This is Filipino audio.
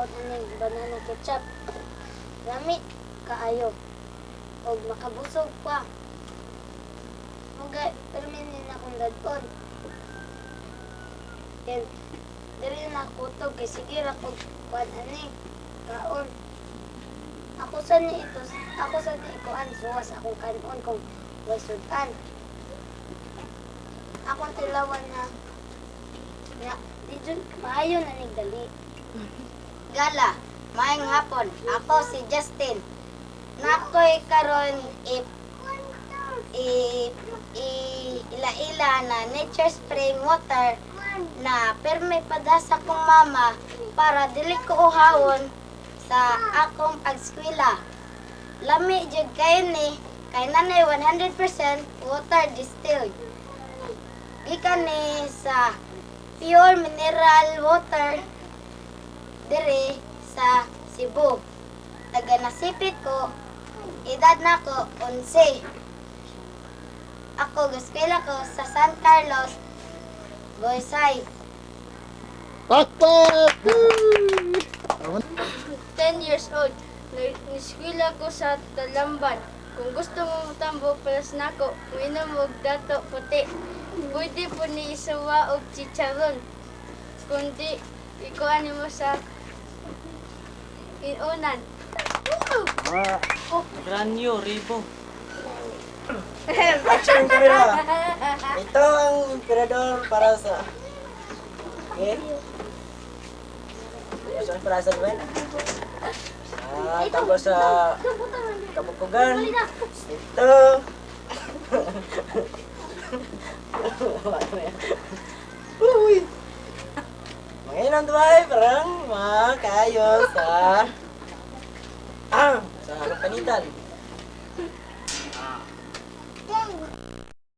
kaon aning banana ketchup. Lami kaayo. Og makabusog pa. Mugay, perminin akong dadon. Then, dili na kutog kay sige ra kog kuan ani kaon. Ako sa ni ikuan suwas akong kanon kung way sudan. Akong tilawan na di dun maayo na nigdali. Gala, maayong hapon. Ako si Justin. Nakoy karon ila-ila na nature spring water na perme padasa kong mama para dili ko uhawon sa akong pagskwela. Lami jud kayo ni kay nanay 100% water distilled. Gikan ni sa pure mineral water dire sa Cebu. Taga nasipit ko, edad na ko 11. Ako gaskwela ko sa San Carlos, Boysay. Pakpak! 10 years old. Niskwila ko sa Talamban. Kung gusto mo tambo palas nako, uminom og dato puti. Pwede po ni isuwa og chicharon. Kundi ikuan mo sa inunan. Granyo, Ribo. Action camera. Ito ang emperador para sa... Okay? Ito ang para sa Gwen. Tapos sa Kabukugan. Ito. Uy! Ngayon tuway, parang makayo sa... sa Kapanitan.